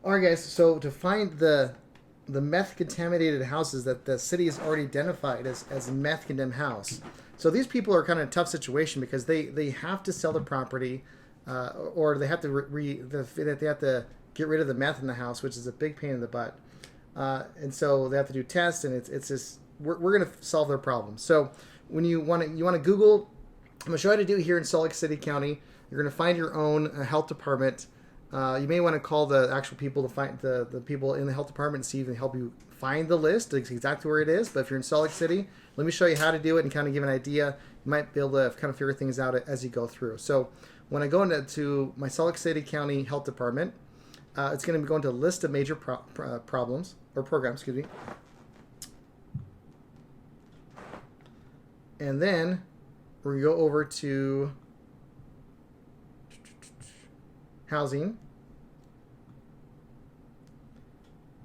All right, guys. So to find the meth contaminated houses that the city has already identified as meth condemned house. So these people are kind of in a tough situation because they have to sell the property, or they have to they have to get rid of the meth in the house, which is a big pain in the butt. And so they have to do tests, and it's just we're going to solve their problem. So when you want to Google, I'm going to show you how to do it here in Salt Lake City County. You're going to find your own health department. You may want to call the actual people to find the people in the health department and see if they can help you find the list, exactly where it is. But if you're in Salt Lake City, let me show you how to do it and kind of give an idea. You might be able to kind of figure things out as you go through. So when I go into my Salt Lake City County Health Department, it's going to be going to a list of major problems or programs, excuse me. And then we're going to go over to housing.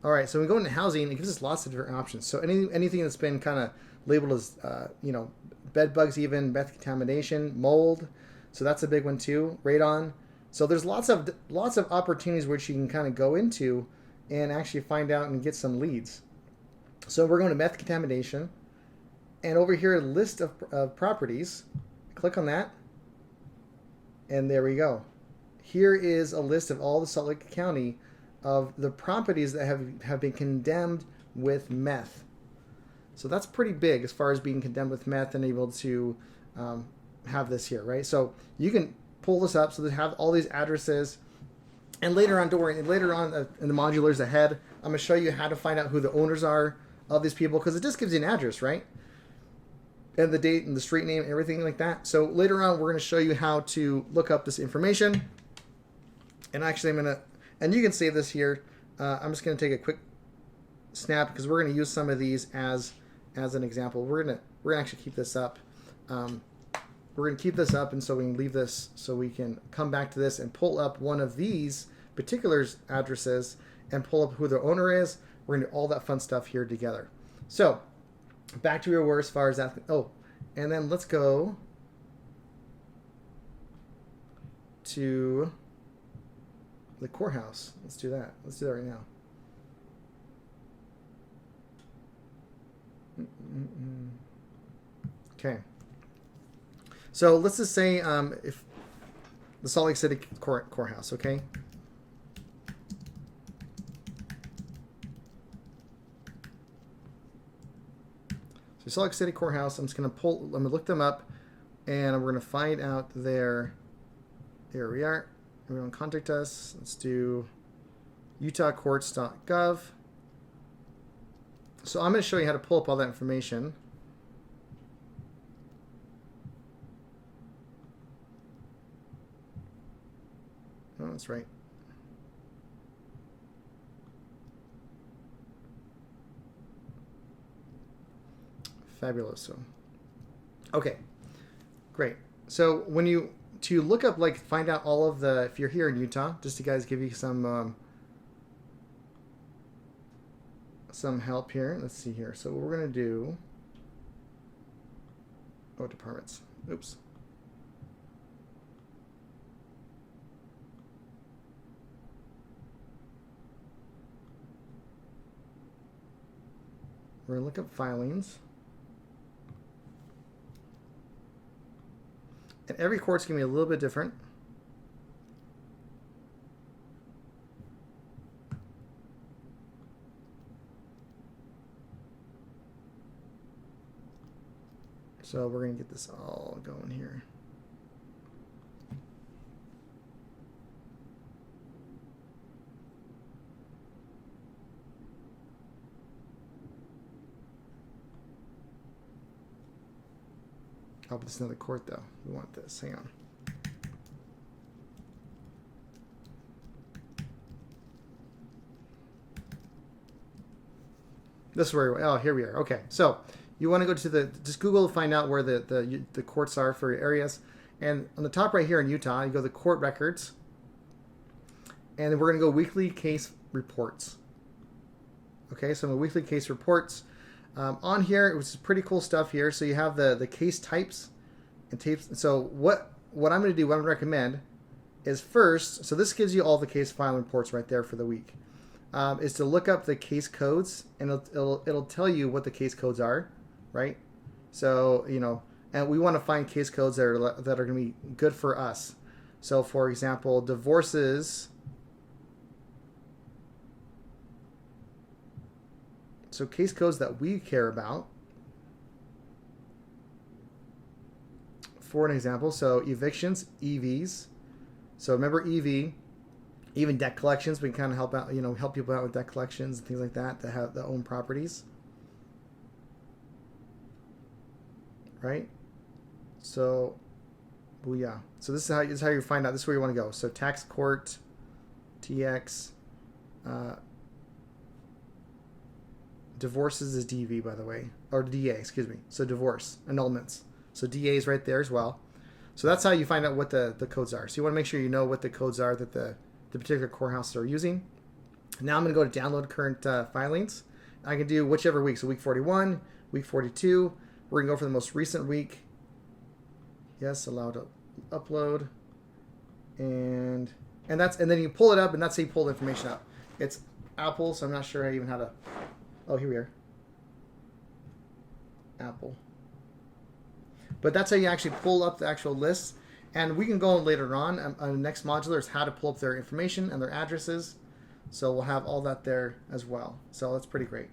All right, so we go into housing. It gives us lots of different options. So anything that's been kind of labeled as, bed bugs, even meth contamination, mold. So that's a big one too. Radon. So there's lots of opportunities which you can kind of go into and actually find out and get some leads. So we're going to meth contamination, and over here, list of properties. Click on that, and there we go. Here is a list of all the Salt Lake County of the properties that have been condemned with meth. So that's pretty big as far as being condemned with meth and able to have this here, right? So you can pull this up so they have all these addresses. And later on in the modulars ahead, I'm going to show you how to find out who the owners are of these people, because it just gives you an address, right? And the date and the street name and everything like that. So later on, we're going to show you how to look up this information. And actually, and you can save this here. I'm just going to take a quick snap because we're going to use some of these as an example. We're going to actually keep this up. We're going to keep this up, and so we can leave this so we can come back to this and pull up one of these particular addresses and pull up who the owner is. We're going to do all that fun stuff here together. So back to where we were as far as that. Oh, and then let's go to the courthouse. Let's do that. Let's do that right now. Okay. So let's just say if the Salt Lake City courthouse, okay? So Salt Lake City courthouse, I'm going to look them up, and we're going to find out there we are. We're going to contact us. Let's do utahcourts.gov. So I'm going to show you how to pull up all that information. Oh, that's right. Fabuloso. Okay, great. So when to look up, find out all of the, if you're here in Utah, just to guys give you some help here. Let's see here. So what we're going to do, departments. Oops. We're going to look up filings. And every court's going to be a little bit different. So we're going to get this all going here. Oh, but this is another court, though. We want this. Hang on. This is where, here we are. Okay, so you want to go to just Google to find out where the courts are for your areas. And on the top right here in Utah, you go to court records. And then we're going to go weekly case reports. Okay, so the weekly case reports. On here, it was pretty cool stuff here. So you have the case types and tapes. So what I'm going to do, what I'm going to recommend is first, so this gives you all the case file reports right there for the week, is to look up the case codes, and it'll tell you what the case codes are, right? So, and we want to find case codes that are going to be good for us. So, for example, divorces. So, case codes that we care about. For an example, so evictions, EVs. So remember EV, even debt collections. We can kind of help out, help people out with debt collections and things like that have that own properties, right? So, well, yeah. So this is how you find out. This is where you want to go. So tax court, TX, divorces is DV, by the way, or DA, excuse me. So divorce annulments. So DA is right there as well. So that's how you find out what the codes are. So you want to make sure you know what the codes are that the particular courthouse are using. Now I'm going to go to download current filings. I can do whichever week. So week 41, week 42. We're going to go for the most recent week. Yes, allow to upload. And then you pull it up, and that's how you pull the information up. It's Apple, so I'm not sure even how to. Oh, here we are. Apple. But that's how you actually pull up the actual lists. And we can go on later on the next modular is how to pull up their information and their addresses. So we'll have all that there as well. So that's pretty great.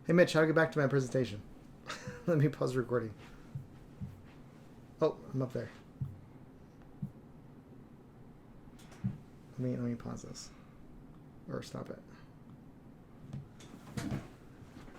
Hey Mitch, how do I get back to my presentation? Let me pause the recording. Oh, I'm up there. Let me pause this. Or stop it.